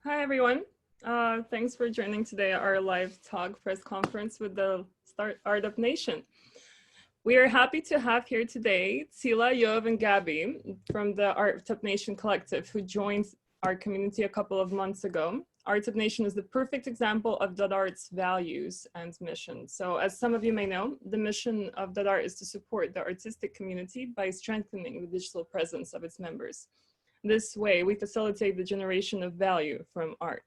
Hi, everyone. Thanks for joining today at our live talk press conference with the ArtUp Nation. We are happy to have here today Tsila, Yoav, and Gabi from the ArtUp Nation collective who joined our community a couple of months ago. ArtUp Nation is the perfect example of .art's values and mission. So as some of you may know, the mission of .art is to support the artistic community by strengthening the digital presence of its members. This way, we facilitate the generation of value from art.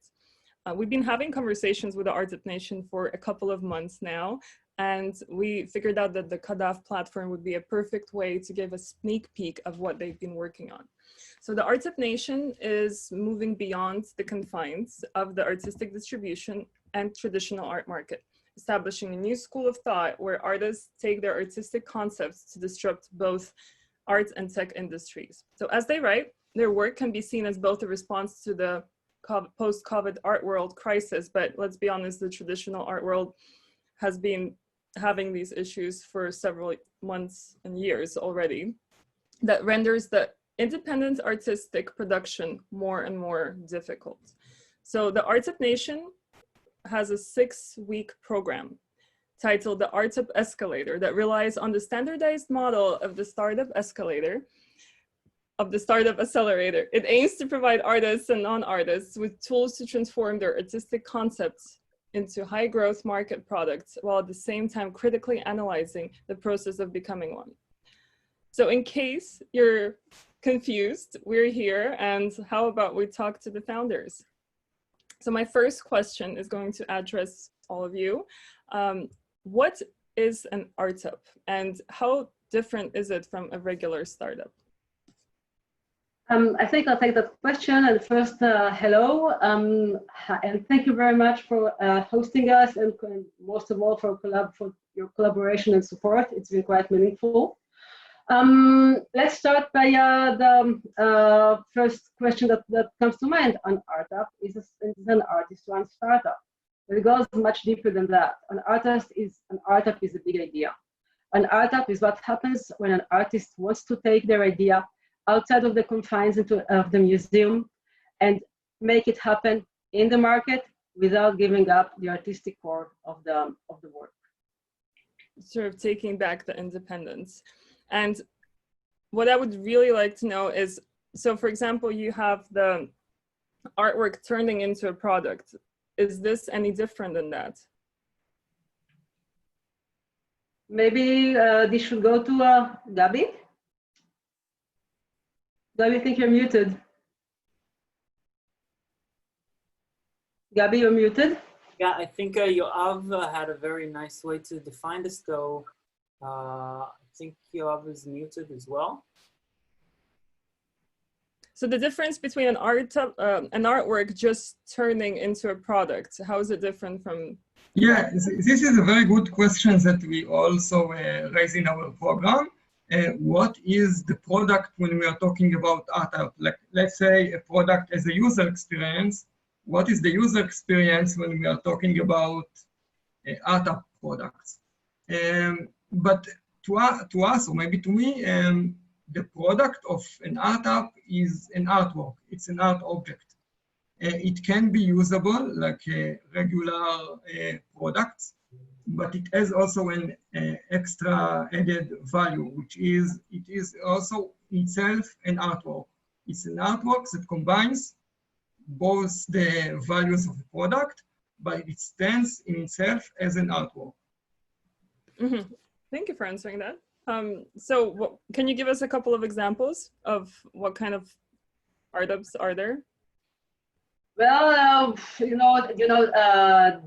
We've been having conversations with the ArtUp Nation for a couple of months now, and we figured out that the CADAF platform would be a perfect way to give a sneak peek of what they've been working on. So the ArtUp Nation is moving beyond the confines of the artistic distribution and traditional art market, establishing a new school of thought where artists take their artistic concepts to disrupt both art and tech industries. So as they write, their work can be seen as both a response to the post-COVID art world crisis, but let's be honest, the traditional art world has been having these issues for several months and years already, that renders the independent artistic production more and more difficult. So the ArtUp Nation has a 6-week program titled the ArtUp Escalator that relies on the standardized model of the startup escalator, of the startup accelerator. It aims to provide artists and non-artists with tools to transform their artistic concepts into high growth market products, while at the same time critically analyzing the process of becoming one. So in case you're confused, we're here, and how about we talk to the founders? So my first question is going to address all of you. What is an ArtUp, and how different is it from a regular startup? I think I'll take that question. And first, hello, and thank you very much for hosting us, and most of all for your collaboration and support. It's been quite meaningful. Let's start by the first question that comes to mind. An ArtUp is an artist-run startup. But it goes much deeper than that. An ArtUp is a big idea. An ArtUp is what happens when an artist wants to take their idea outside of the confines of the museum and make it happen in the market without giving up the artistic core of the work. Sort of taking back the independence. And what I would really like to know is, so for example, you have the artwork turning into a product. Is this any different than that? Maybe this should go to Gabi. Gabi, I think you're muted. Gabi, you're muted. Yeah, I think Yoav had a very nice way to define this, though. I think Yoav is muted as well. So the difference between an artwork just turning into a product, how is it different from? Yeah, this is a very good question that we also raise in our program. What is the product when we are talking about ArtUp? Like, let's say a product as a user experience. What is the user experience when we are talking about ArtUp products? But to us, or maybe to me, the product of an ArtUp is an artwork. It's an art object. It can be usable like regular products, but it has also an extra added value, which is it is also itself an artwork. It's an artwork that combines both the values of the product, but it stands in itself as an artwork. Mm-hmm. Thank you for answering that. So can you give us a couple of examples of what kind of ArtUps are there? Well,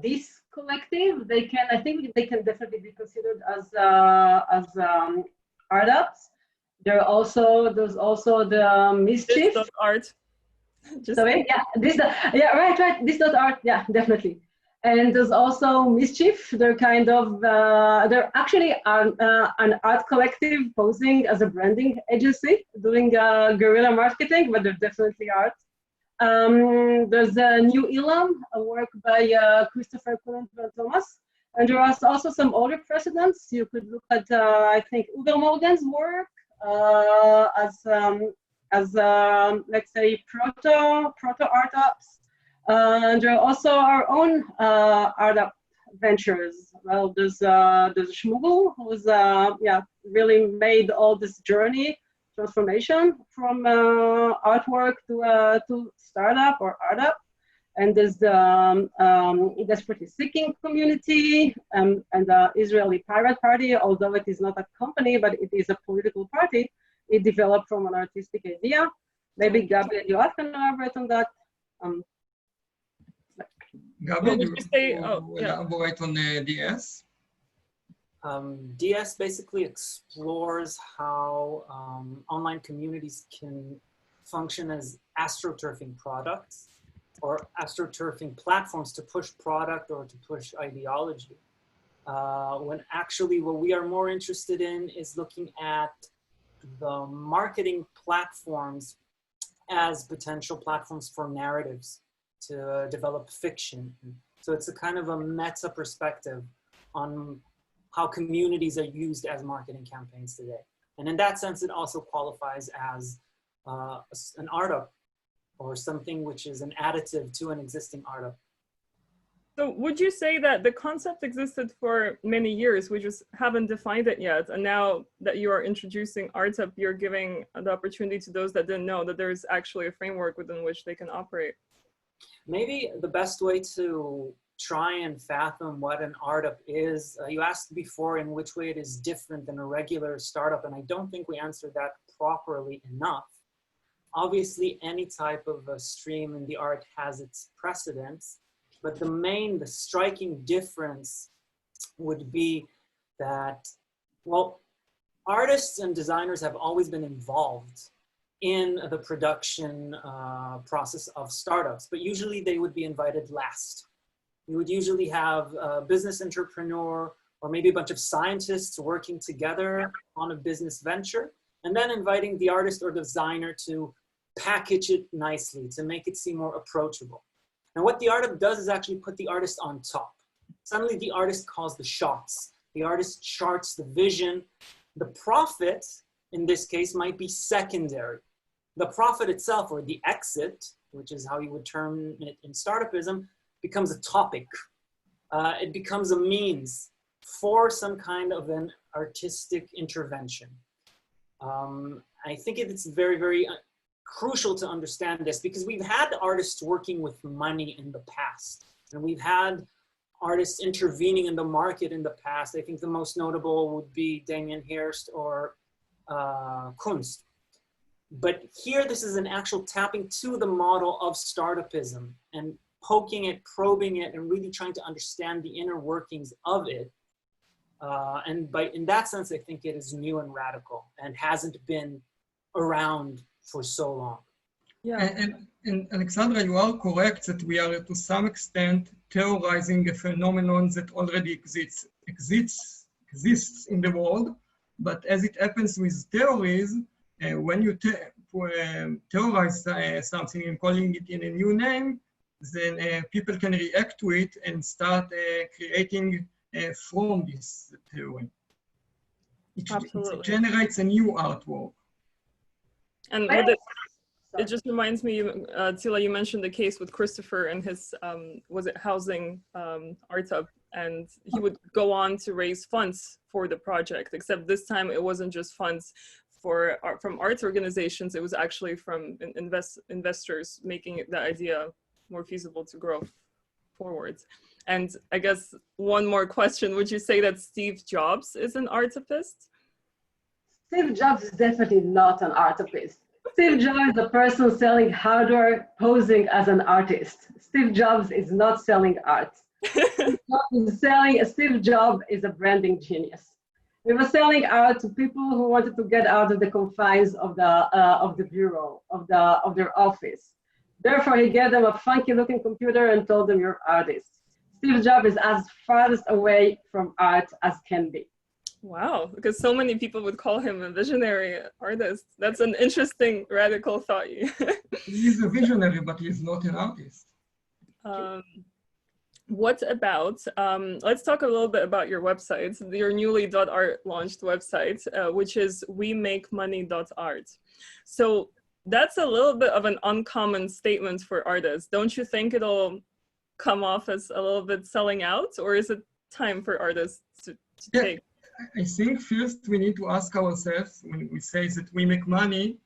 this collective, I think they can definitely be considered as ArtUps. There's also the Mischief. This art. Sorry, yeah, right. This art, yeah, definitely. And there's also Mischief. They're kind of they're actually an art collective posing as a branding agency, doing guerrilla marketing, but they're definitely art. There's a New Elam, a work by Christopher Thomas, and there are also some older precedents. You could look at, I think, Uber Morgan's work as let's say proto ArtUps. And there are also our own ArtUp ventures. Well, there's Shmugel, who's really made all this journey transformation from artwork to startup or ArtUp. And there's the Desperately Seeking community and the Israeli Pirate Party, although it is not a company, but it is a political party. It developed from an artistic idea. Maybe Gabriel and Yoav can elaborate on that. Gabriel, Would you say, elaborate on DS? DS basically explores how online communities can function as astroturfing products or astroturfing platforms to push product or to push ideology. When actually what we are more interested in is looking at the marketing platforms as potential platforms for narratives to develop fiction. So it's a kind of a meta perspective on how communities are used as marketing campaigns today. And in that sense, it also qualifies as an ArtUp or something which is an additive to an existing ArtUp. So would you say that the concept existed for many years, we just haven't defined it yet, and now that you are introducing ArtUp, you're giving the opportunity to those that didn't know that there's actually a framework within which they can operate? Maybe the best way to try and fathom what an ArtUp is, you asked before in which way it is different than a regular startup, and I don't think we answered that properly enough. Obviously, any type of a stream in the art has its precedents, but the striking difference would be that, well, artists and designers have always been involved in the production process of startups, but usually they would be invited last. You would usually have a business entrepreneur or maybe a bunch of scientists working together on a business venture, and then inviting the artist or designer to package it nicely, to make it seem more approachable. And what the ArtUp does is actually put the artist on top. Suddenly the artist calls the shots. The artist charts the vision. The profit, in this case, might be secondary. The profit itself, or the exit, which is how you would term it in startupism, becomes a topic. It becomes a means for some kind of an artistic intervention. I think it's very, very crucial to understand this, because we've had artists working with money in the past, and we've had artists intervening in the market in the past. I think the most notable would be Damien Hirst or Kunst. But here, this is an actual tapping to the model of startupism and poking it, probing it, and really trying to understand the inner workings of it. And in that sense, I think it is new and radical and hasn't been around for so long. Yeah. And Aleksandra, you are correct that we are to some extent theorizing a phenomenon that already exists in the world. But as it happens with theories, when you theorize something and calling it in a new name, then people can react to it and start creating from this theory. It generates a new artwork. And it just reminds me, Tsila, you mentioned the case with Christopher and his, was it housing ArtUp, and he would go on to raise funds for the project, except this time it wasn't just funds from arts organizations, it was actually from investors making the idea more feasible to grow forwards. And I guess one more question, would you say that Steve Jobs is an artupist? Steve Jobs is definitely not an artupist. Steve Jobs is a person selling hardware, posing as an artist. Steve Jobs is not selling art. Steve Jobs is a branding genius. He was selling art to people who wanted to get out of the confines of the bureau, of their office. Therefore, he gave them a funky-looking computer and told them, "You're artists." Steve Jobs is as farthest away from art as can be. Wow, because so many people would call him a visionary artist. That's an interesting, radical thought. He's a visionary, but he's not an artist. What about, let's talk a little bit about your website, your newly .art launched website, which is wemakemoney.art. So that's a little bit of an uncommon statement for artists. Don't you think it'll come off as a little bit selling out, or is it time for artists to take? I think first we need to ask ourselves when we say that we make money,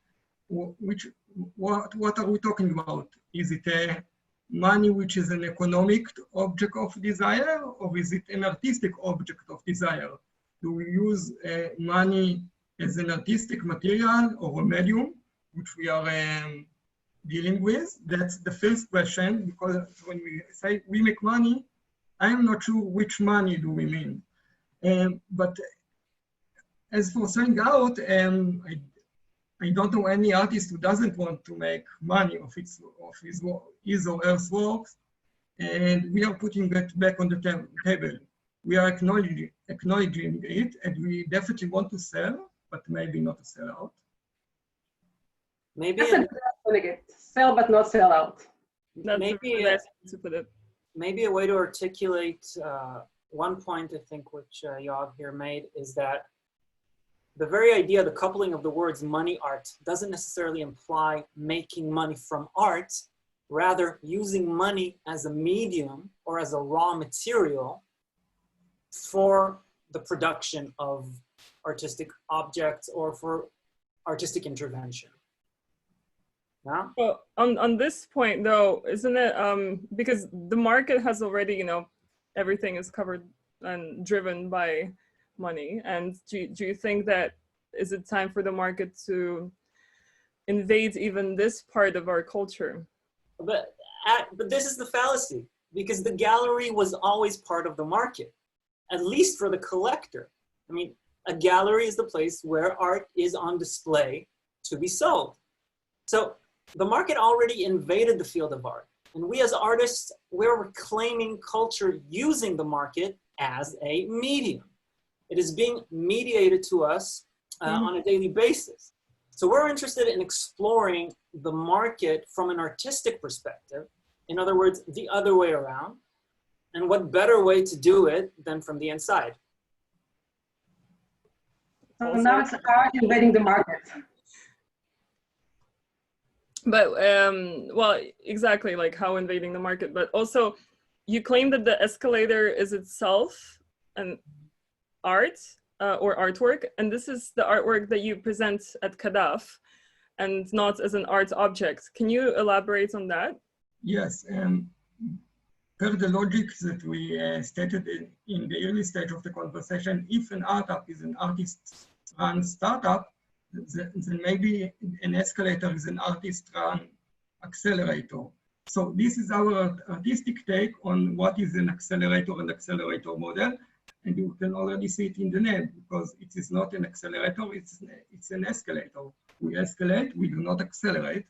what are we talking about? Is it a money which is an economic object of desire, or is it an artistic object of desire? Do we use money as an artistic material or a medium, which we are dealing with? That's the first question, because when we say we make money, I'm not sure which money do we mean. But as for selling out, I don't know any artist who doesn't want to make money of his or her works, and we are putting that back on the table. We are acknowledging it, and we definitely want to sell, but maybe not to sell out. Maybe sell but not sell out. Maybe a way to articulate one point, I think, which Yoav here made, is that the very idea, the coupling of the words money art, doesn't necessarily imply making money from art, rather using money as a medium or as a raw material for the production of artistic objects or for artistic intervention. Yeah? Well, on this point though, isn't it, because the market has already, you know, everything is covered and driven by money, and do you think that is it time for the market to invade even this part of our culture? But this is the fallacy, because the gallery was always part of the market, at least for the collector. I mean, a gallery is the place where art is on display to be sold. So the market already invaded the field of art. And we as artists, we're reclaiming culture using the market as a medium. It is being mediated to us on a daily basis. So we're interested in exploring the market from an artistic perspective. In other words, the other way around. And what better way to do it than from the inside? So now it's art invading the market. But, well, exactly, like how invading the market, but also you claim that the escalator is itself an art or artwork, and this is the artwork that you present at CADAF and not as an art object. Can you elaborate on that? Yes, per the logic that we stated in the early stage of the conversation, if an ArtUp is an artist-run startup, then maybe an escalator is an artist-run accelerator. So this is our artistic take on what is an accelerator and accelerator model. And you can already see it in the name, because it is not an accelerator, it's an escalator. We escalate, we do not accelerate.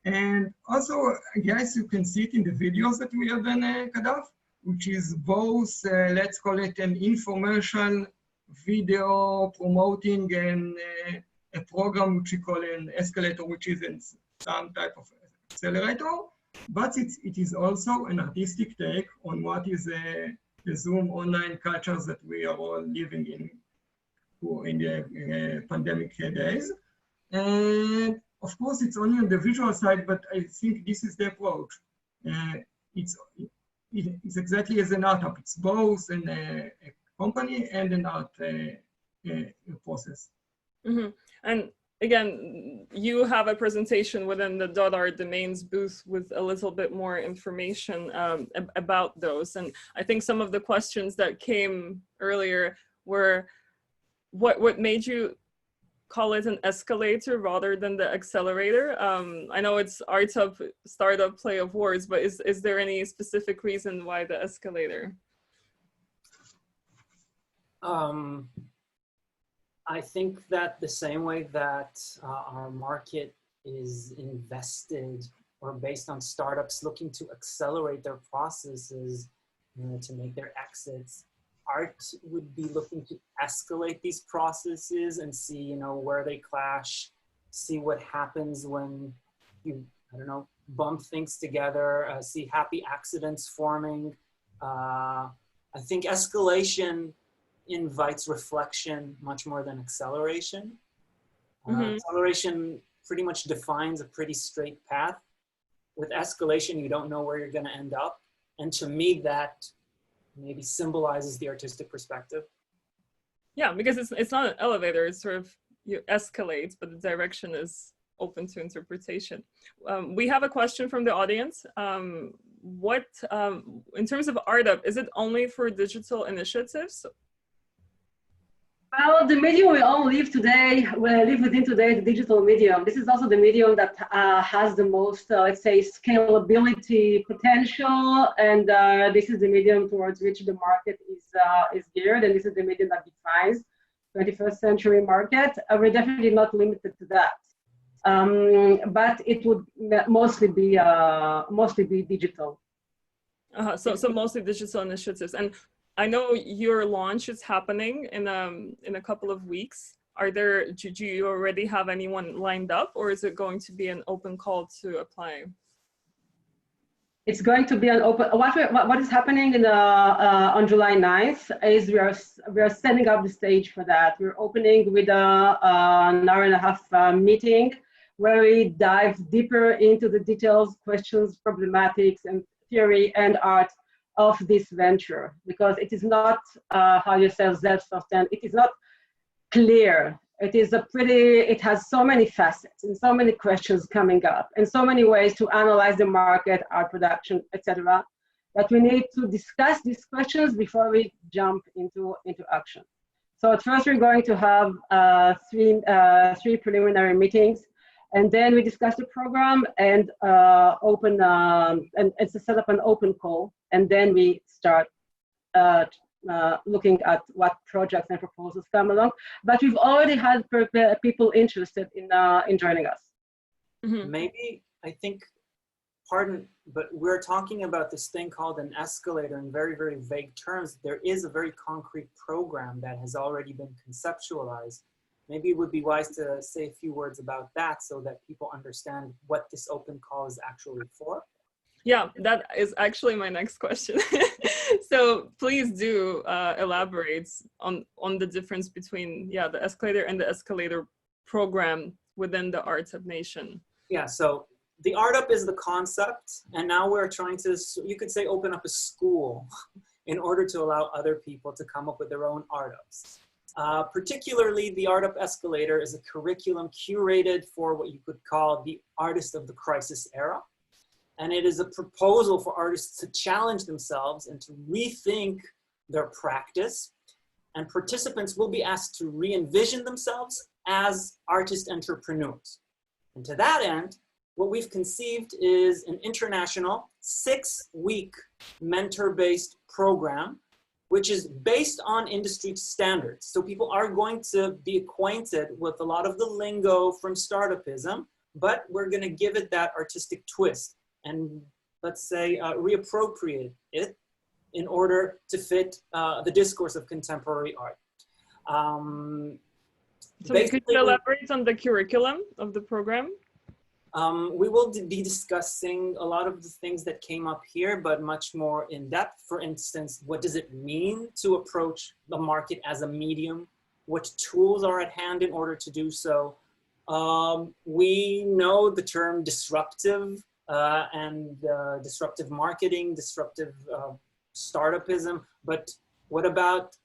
And also, I guess you can see it in the videos that we have done at CADAF, which is both, let's call it an infomercial video promoting a program which we call an escalator, which is in some type of accelerator, but it is also an artistic take on what is the Zoom online cultures that we are all living in the pandemic days. And of course, it's only on the visual side, but I think this is the approach. It's exactly as an ArtUp. It's both a company and an art process. Mm-hmm. And again, you have a presentation within the .art domains booth with a little bit more information about those. And I think some of the questions that came earlier were, what made you call it an escalator rather than the accelerator? I know it's ArtUp startup play of words, but is there any specific reason why the escalator? I think that the same way that our market is invested or based on startups looking to accelerate their processes to make their exits, art would be looking to escalate these processes and see, you know, where they clash, see what happens when you, I don't know, bump things together, see happy accidents forming. I think escalation invites reflection much more than acceleration. Acceleration pretty much defines a pretty straight path. With escalation, you don't know where you're going to end up. And to me, that maybe symbolizes the artistic perspective. Yeah, because it's not an elevator, it's sort of, you escalate, but the direction is open to interpretation. We have a question from the audience. In terms of ArtUp, is it only for digital initiatives? Well, the medium we all live within today, the digital medium. This is also the medium that has the most, let's say, scalability potential, and this is the medium towards which the market is geared, and this is the medium that defines 21st century market. We're definitely not limited to that, but it would mostly be digital. So mostly digital initiatives. And I know your launch is happening in a couple of weeks. Do you already have anyone lined up, or is it going to be an open call to apply? It's going to be an open. What is happening on July 9th is we are setting up the stage for that. We're opening with an hour and a half meeting where we dive deeper into the details, questions, problematics, and theory and art of this venture, because it is not how you say self-sustained. It is not clear. It has so many facets and so many questions coming up and so many ways to analyze the market, art production, etc., that we need to discuss these questions before we jump into action. So at first we're going to have three preliminary meetings, and then we discuss the program and and set up an open call, and then we start looking at what projects and proposals come along. But we've already had people interested in joining us. Mm-hmm. Maybe, I think, pardon, but we're talking about this thing called an escalator in very, very vague terms. There is a very concrete program that has already been conceptualized. Maybe it would be wise to say a few words about that so that people understand what this open call is actually for. Yeah, that is actually my next question. So please do elaborate on the difference between the escalator and the escalator program within the ArtUp Nation. Yeah, so the ArtUp is the concept, and now we're trying to, you could say, open up a school in order to allow other people to come up with their own ArtUps. Particularly, the ArtUp Escalator is a curriculum curated for what you could call the artist of the crisis era. And it is a proposal for artists to challenge themselves and to rethink their practice. And participants will be asked to re-envision themselves as artist entrepreneurs. And to that end, what we've conceived is an international 6-week mentor-based program, which is based on industry standards. So people are going to be acquainted with a lot of the lingo from startupism, but we're gonna give it that artistic twist and, let's say, reappropriate it in order to fit the discourse of contemporary art. So could you elaborate on the curriculum of the program? We will be discussing a lot of the things that came up here, but much more in depth. For instance, what does it mean to approach the market as a medium? What tools are at hand in order to do so? We know the term disruptive and disruptive marketing, disruptive startupism, but what about,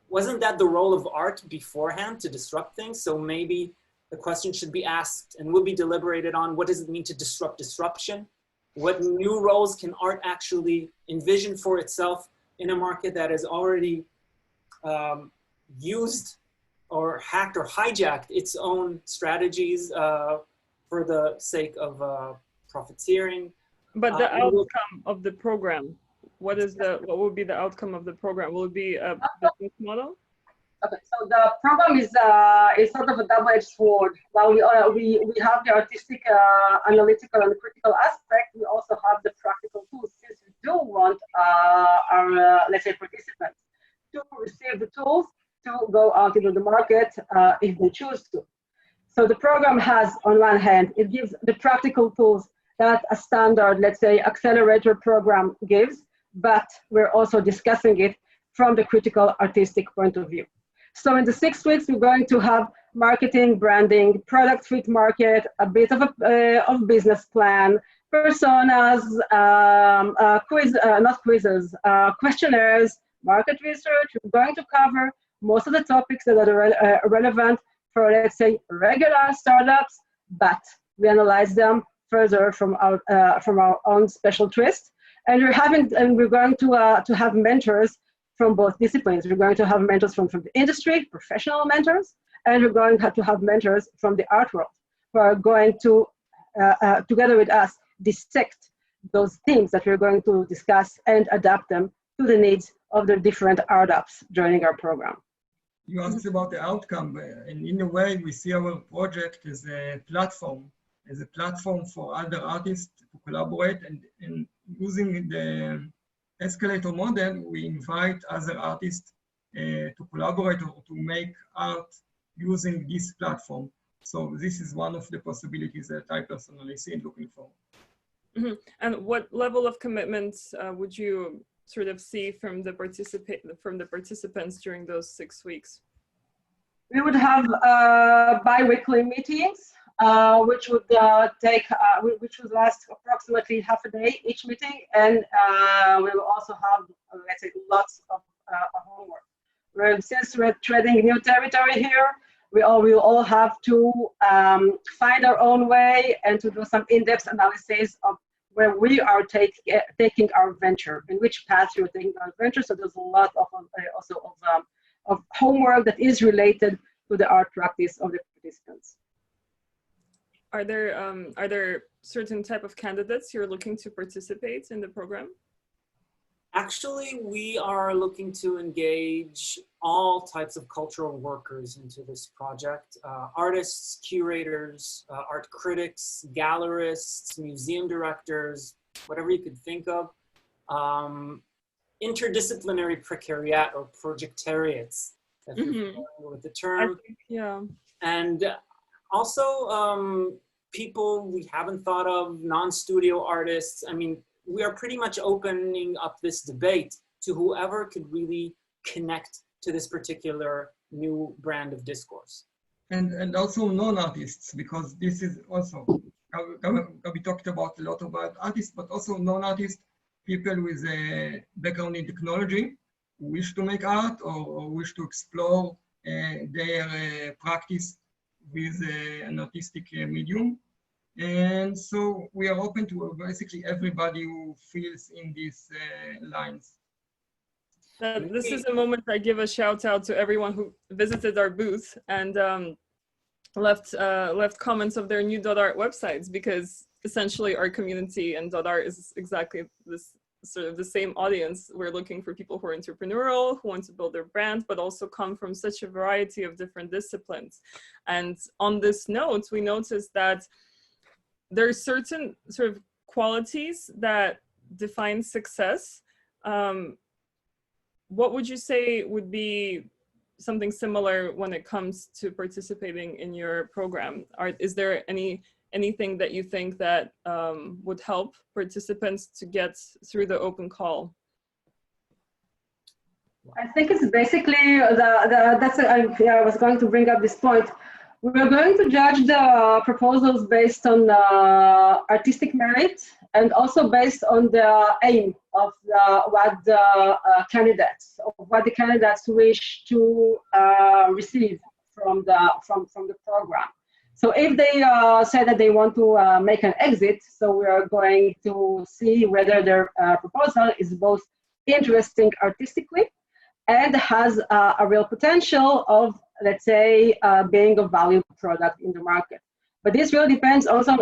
wasn't that the role of art beforehand, to disrupt things? So maybe the question should be asked and will be deliberated on, what does it mean to disrupt disruption? What new roles can art actually envision for itself in a market that has already used or hacked or hijacked its own strategies for the sake of profiteering? But the outcome of the program, what will be the outcome of the program? Will it be a business model? Okay, so the program is sort of a double-edged sword. While we have the artistic, analytical, and critical aspect, we also have the practical tools, since we do want our, let's say, participants to receive the tools to go out into the market if they choose to. So the program has, on one hand, it gives the practical tools that a standard, let's say, accelerator program gives, but we're also discussing it from the critical artistic point of view. So in the 6 weeks, we're going to have marketing, branding, product fit market, a bit of a of business plan, personas, not quizzes, questionnaires, market research. We're going to cover most of the topics that are relevant for, let's say, regular startups, but we analyze them further from our own special twist. And we're going to have mentors from both disciplines. We're going to have mentors from the industry, professional mentors, and we're going to have mentors from the art world who are going to, together with us, dissect those themes that we're going to discuss and adapt them to the needs of the different ArtUps joining our program. You asked about the outcome, and in a way, we see our project as a platform for other artists to collaborate, and using the escalator model, we invite other artists to collaborate or to make art using this platform. So this is one of the possibilities that I personally see and looking for. Mm-hmm. And what level of commitments would you sort of see from the participants during those 6 weeks? We would have bi-weekly meetings, which would which would last approximately half a day each meeting, and we will also have, let's say, lots of homework. Since we're treading new territory here, we will all have to find our own way and to do some in-depth analysis of where we are taking our venture, in which path you're taking our venture. So there's a lot of of homework that is related to the art practice of the participants. Are there certain type of candidates you're looking to participate in the program? Actually, we are looking to engage all types of cultural workers into this project. Artists, curators, art critics, gallerists, museum directors, whatever you could think of. Interdisciplinary precariat or projectariats, if you're familiar with the term. Yeah. And also people we haven't thought of, non-studio artists. I mean, we are pretty much opening up this debate to whoever could really connect to this particular new brand of discourse. And also non-artists, because this is also, we talked about a lot about artists, but also non-artists, people with a background in technology who wish to make art or wish to explore their practice with an artistic medium. And so we are open to basically everybody who feels in these lines. This is a moment I give a shout out to everyone who visited our booth and left comments of their new .art websites, because essentially our community and .art is exactly this sort of the same audience. We're looking for people who are entrepreneurial, who want to build their brand, but also come from such a variety of different disciplines. And on this note, we noticed that there are certain sort of qualities that define success. What would you say would be something similar when it comes to participating in your program? Is there anything that you think that would help participants to get through the open call? I think it's basically I was going to bring up this point. We're going to judge the proposals based on artistic merit and also based on the aim of what the candidates wish to receive from the program. So if they say that they want to make an exit, so we are going to see whether their proposal is both interesting artistically and has a real potential of, let's say, being a value product in the market. But this really depends also on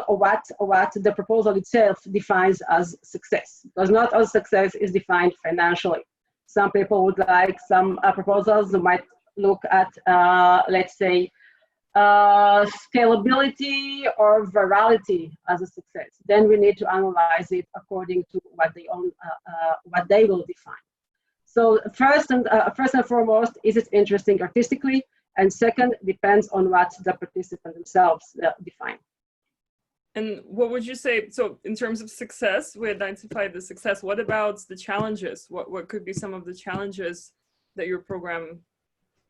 what the proposal itself defines as success, because not all success is defined financially. Some people would like some proposals that might look at, let's say, scalability or virality as a success. Then we need to analyze it according to what they will define. So first and foremost, is it interesting artistically? And second, depends on what the participants themselves define. And what would you say, so in terms of success, we identified the success. What about the challenges? What could be some of the challenges that your program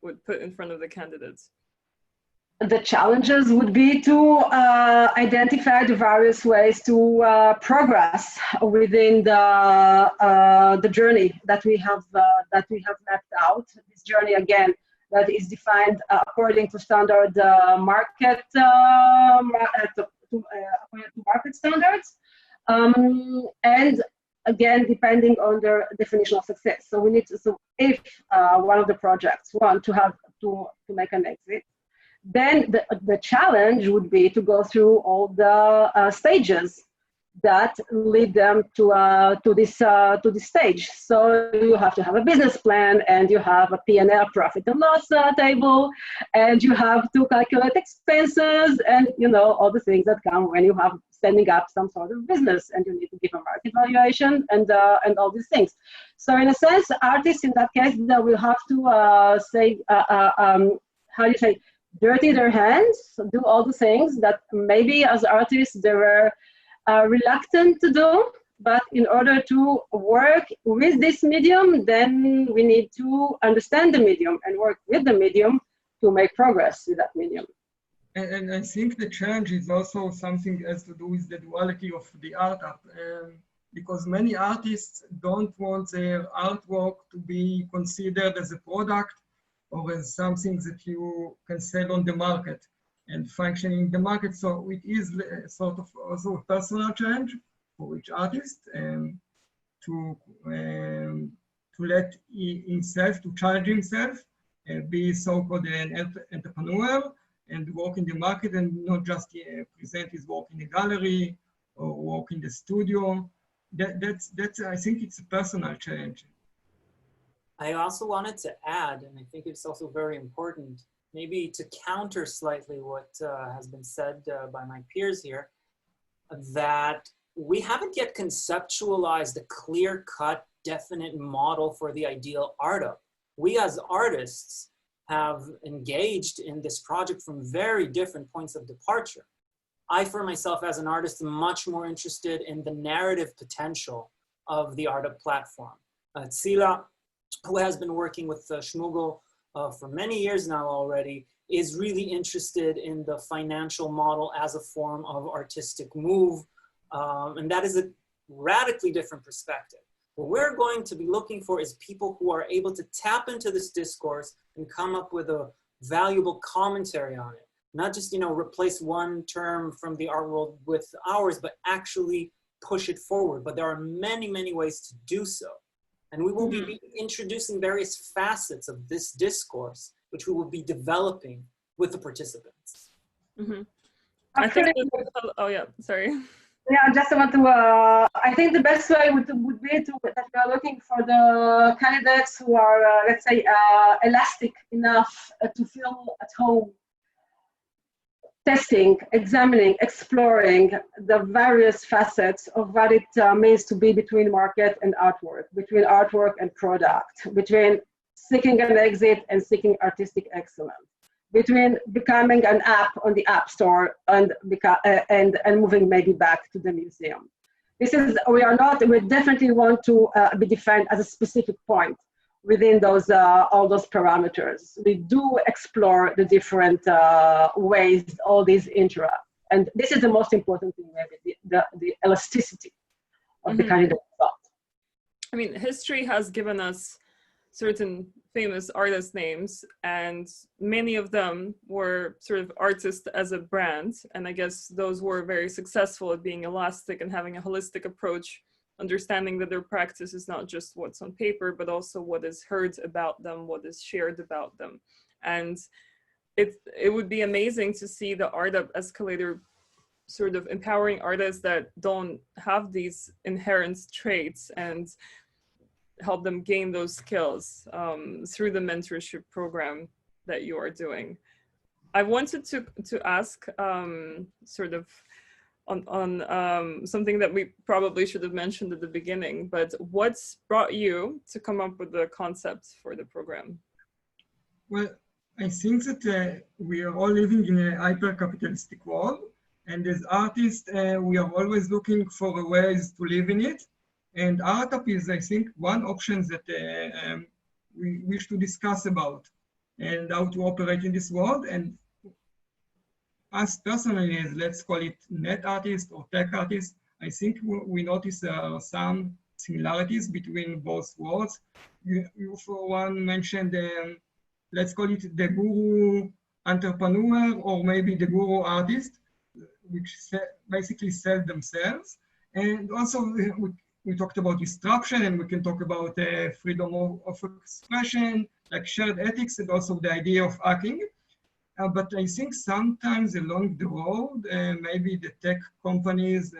would put in front of the candidates? the challenges would be to identify the various ways to progress within the journey that we have mapped out. This journey again that is defined according to standard market standards, and again depending on their definition of success. So we need to. So if one of the projects want to have to make an exit, then the challenge would be to go through all the stages that lead them to this stage. So you have to have a business plan, and you have a P&L, profit and loss table, and you have to calculate expenses, and all the things that come when you have standing up some sort of business, and you need to give a market valuation and all these things. So in a sense, artists in that case, they will have to how do you say, dirty their hands, do all the things that maybe as artists they were reluctant to do, but in order to work with this medium, then we need to understand the medium and work with the medium to make progress with that medium. And I think the challenge is also something has to do with the duality of the ArtUp, because many artists don't want their artwork to be considered as a product or as something that you can sell on the market and function in the market. So it is sort of also a personal challenge for each artist to let himself, to challenge himself, be so-called an entrepreneur and work in the market and not just present his work in a gallery or work in the studio. That's I think it's a personal challenge. I also wanted to add, and I think it's also very important, maybe to counter slightly what has been said by my peers here, that we haven't yet conceptualized a clear-cut, definite model for the ideal ArtUp. We as artists have engaged in this project from very different points of departure. I, for myself, as an artist, am much more interested in the narrative potential of the ArtUp platform. Tsila, who has been working with Shmugel for many years now already, is really interested in the financial model as a form of artistic move. And that is a radically different perspective. What we're going to be looking for is people who are able to tap into this discourse and come up with a valuable commentary on it. Not just, replace one term from the art world with ours, but actually push it forward. But there are many, many ways to do so. And we will be introducing various facets of this discourse, which we will be developing with the participants. Mm-hmm. I think oh yeah, sorry. Yeah, I just want to, I think the best way would be that we are looking for the candidates who are, let's say, elastic enough to feel at home, testing, examining, exploring the various facets of what it means to be between market and artwork, between artwork and product, between seeking an exit and seeking artistic excellence, between becoming an app on the Appstore and moving maybe back to the museum. This is, we definitely want to be defined as a specific point within those all those parameters. We do explore the different ways all these interact. And this is the most important thing, maybe, the elasticity of the candidate thought. I mean, history has given us certain famous artist names, and many of them were sort of artists as a brand. And I guess those were very successful at being elastic and having a holistic approach, understanding that their practice is not just what's on paper, but also what is heard about them, what is shared about them. And it would be amazing to see the ArtUp escalator sort of empowering artists that don't have these inherent traits and help them gain those skills through the mentorship program that you are doing. I wanted to ask sort of on something that we probably should have mentioned at the beginning, but what's brought you to come up with the concepts for the program? Well, I think that we are all living in a hyper-capitalistic world, and as artists, we are always looking for ways to live in it. And ArtUp is, I think, one option that we wish to discuss about and how to operate in this world. And us personally, as let's call it net artists or tech artists, I think we notice some similarities between both worlds. You for one mentioned, let's call it the guru entrepreneur or maybe the guru artist, which basically sell themselves. And also we talked about disruption, and we can talk about freedom of expression, like shared ethics, and also the idea of hacking. But I think sometimes along the road, maybe the tech companies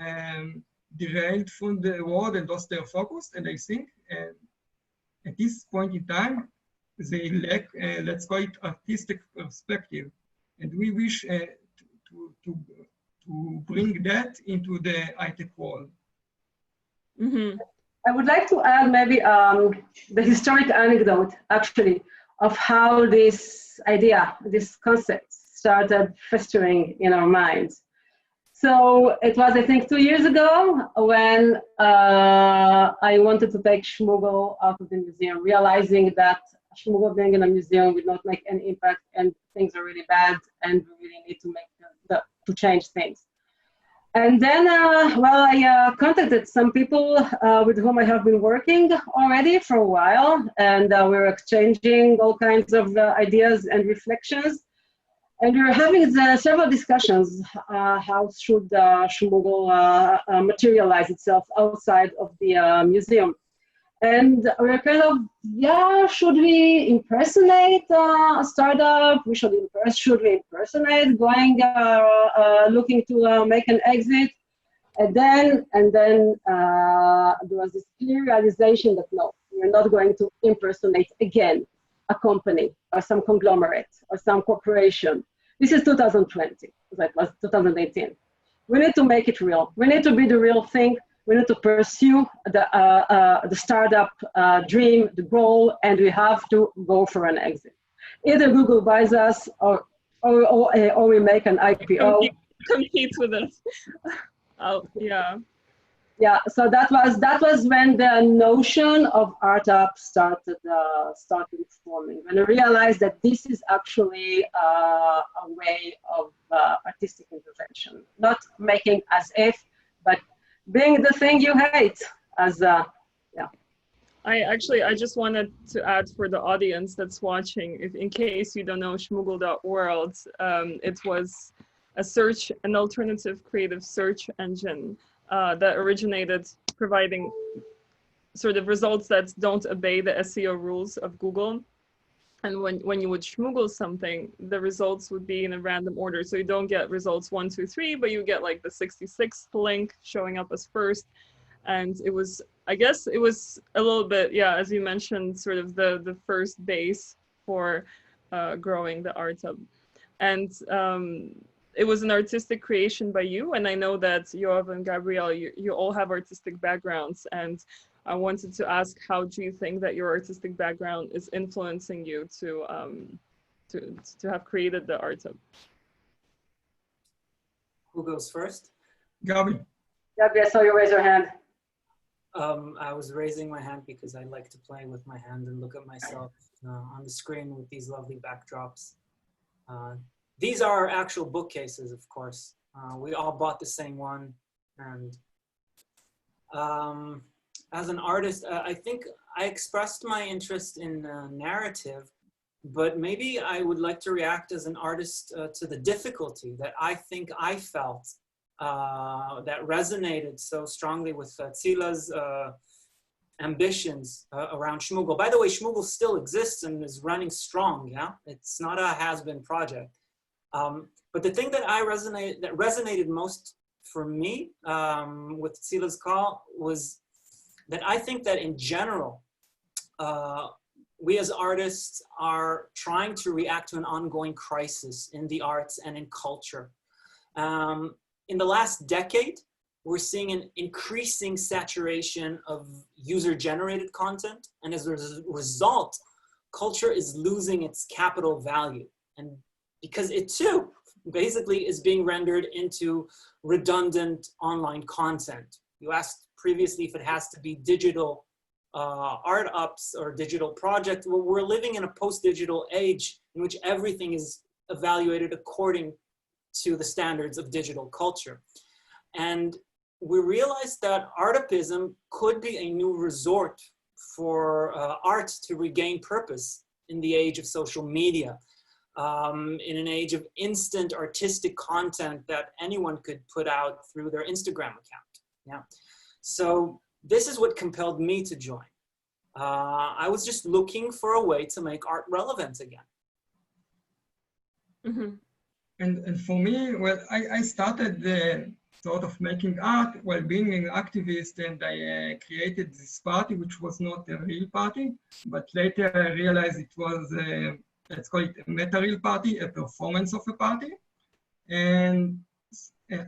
derailed from the road and lost their focus. And I think at this point in time, they lack, let's call it artistic perspective. And we wish to bring that into the high-tech world. Mm-hmm. I would like to add maybe the historic anecdote, actually, of how this idea, this concept started festering in our minds. So it was, I think, 2 years ago when I wanted to take Shmoogle out of the museum, realizing that Shmoogle being in a museum would not make any impact and things are really bad and we really need to make to change things. And then, I contacted some people with whom I have been working already for a while, and we were exchanging all kinds of ideas and reflections. And we were having several discussions, how should Shmoogle materialize itself outside of the museum. And we were kind of, should we impersonate a startup? Should we impersonate going, looking to make an exit? And then there was this clear realization that no, we're not going to impersonate again a company or some conglomerate or some corporation. This is 2020, that was 2018. We need to make it real. We need to be the real thing. We need to pursue the startup dream, the goal, and we have to go for an exit. Either Google buys us or we make an IPO. Compete with us. Oh, yeah. Yeah, so that was when the notion of ArtUp started forming. When I realized that this is actually a way of artistic intervention, not making as if, but being the thing you hate as I just wanted to add for the audience that's watching, if in case you don't know Shmoogle.world, it was an alternative creative search engine that originated providing sort of results that don't obey the SEO rules of Google. And when you would Shmoogle something, the results would be in a random order. So you don't get results 1, 2, 3, but you get like the 66th link showing up as first. And it was, I guess it was a little bit, as you mentioned, sort of the first base for growing the ArtUp. And it was an artistic creation by you. And I know that Yoav and Gabriel, you all have artistic backgrounds. And I wanted to ask, how do you think that your artistic background is influencing you to have created the ArtUp? Who goes first? Gabriel, I saw you raise your hand. I was raising my hand because I like to play with my hand and look at myself on the screen with these lovely backdrops. These are actual bookcases, of course. We all bought the same one. And as an artist, I think I expressed my interest in narrative, but maybe I would like to react as an artist to the difficulty that I think I felt that resonated so strongly with Tsila's ambitions around Shmoogle. By the way, Shmoogle still exists and is running strong, yeah? It's not a has-been project. But the thing that resonated most for me with Tsila's call was that I think that in general, we as artists are trying to react to an ongoing crisis in the arts and in culture. In the last decade, we're seeing an increasing saturation of user-generated content. And as a result, culture is losing its capital value. And because it too, basically is being rendered into redundant online content. You asked previously if it has to be digital art ups or digital project. Well, we're living in a post-digital age in which everything is evaluated according to the standards of digital culture. And we realized that artupism could be a new resort for art to regain purpose in the age of social media, in an age of instant artistic content that anyone could put out through their Instagram account. Yeah. So this is what compelled me to join. I was just looking for a way to make art relevant again. Mm-hmm. And for me, well, I started sort of making art while being an activist, and I created this party, which was not a real party, but later I realized it was, let's call it a meta-real party, a performance of a party. And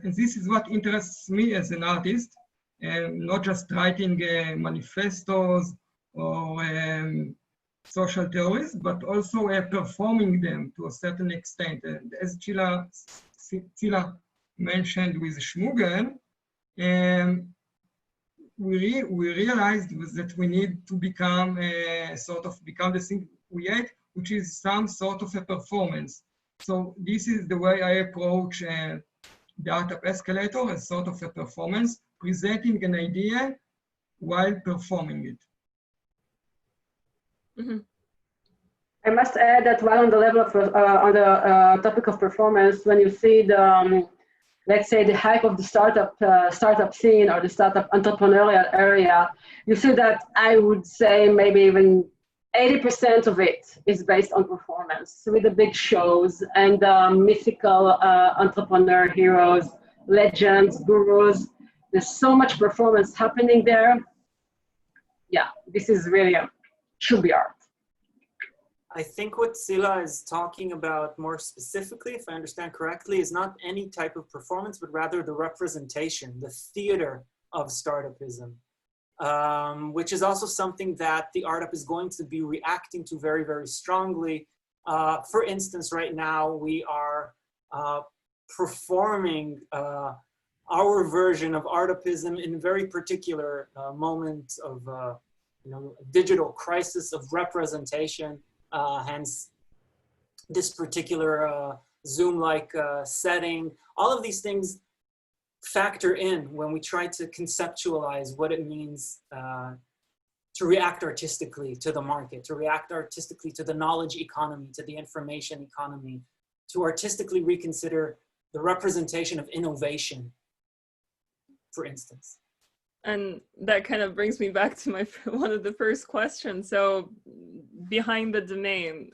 this is what interests me as an artist, and not just writing manifestos or social theories, but also performing them to a certain extent. And as Tsila mentioned with Shmugel, we realized that we need to become the thing we ate, which is some sort of a performance. So this is the way I approach the ArtUp escalator, as sort of a performance, presenting an idea while performing it. Mm-hmm. I must add that while on the level of, on the topic of performance, when you see the, let's say, the hype of the startup scene or the startup entrepreneurial area, you see that I would say maybe even 80% of it is based on performance, with the big shows and mythical entrepreneur heroes, legends, gurus. There's so much performance happening there. Yeah, this is really should be art. I think what Tsila is talking about more specifically, if I understand correctly, is not any type of performance, but rather the representation, the theater of startupism, which is also something that the ArtUp is going to be reacting to very, very strongly. For instance, right now we are performing our version of artupism in a very particular moment of digital crisis of representation. Hence this particular Zoom-like setting. All of these things factor in when we try to conceptualize what it means to react artistically to the market, to react artistically to the knowledge economy, to the information economy, to artistically reconsider the representation of innovation, for instance. And that kind of brings me back to one of the first questions. So behind the domain,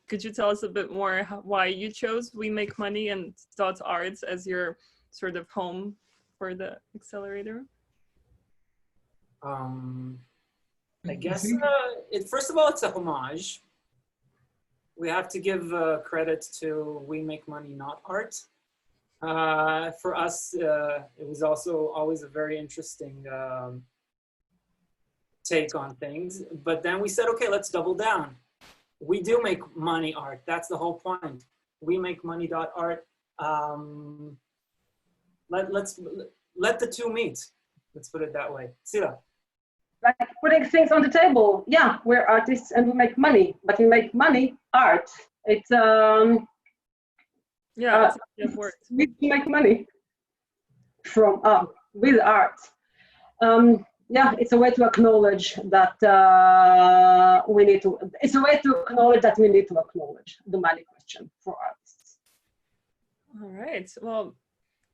could you tell us a bit more why you chose We Make Money and .art as your sort of home for the accelerator? I guess, first of all, it's a homage. We have to give credit to We Make Money, not art. For us, it was also always a very interesting take on things. But then we said, okay, let's double down. We do make money art. That's the whole point. We make money.art. Let the two meet. Let's put it that way. Tsila. Like putting things on the table. Yeah, we're artists and we make money, but we make money art. It's yeah, it's we make money from with art. Yeah, it's a way to acknowledge that we need to. It's a way to acknowledge that we need to acknowledge the money question for artists. All right. Well,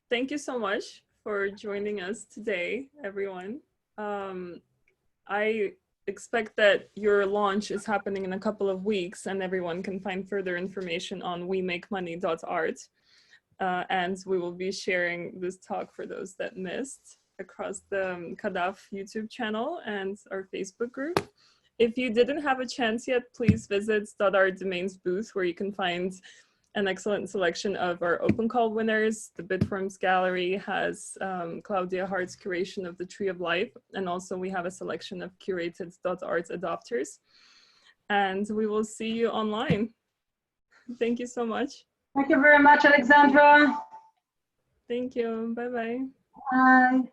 thank you so much for joining us today, everyone. I expect that your launch is happening in a couple of weeks, and everyone can find further information on wemakemoney.art. And we will be sharing this talk for those that missed across the CADAF YouTube channel and our Facebook group. If you didn't have a chance yet, please visit .art Domains booth, where you can find an excellent selection of our open call winners. The Bitforms Gallery has Claudia Hart's curation of the Tree of Life. And also we have a selection of curated .art adopters. And we will see you online. Thank you so much. Thank you very much, Aleksandra. Thank you. Bye-bye. Bye.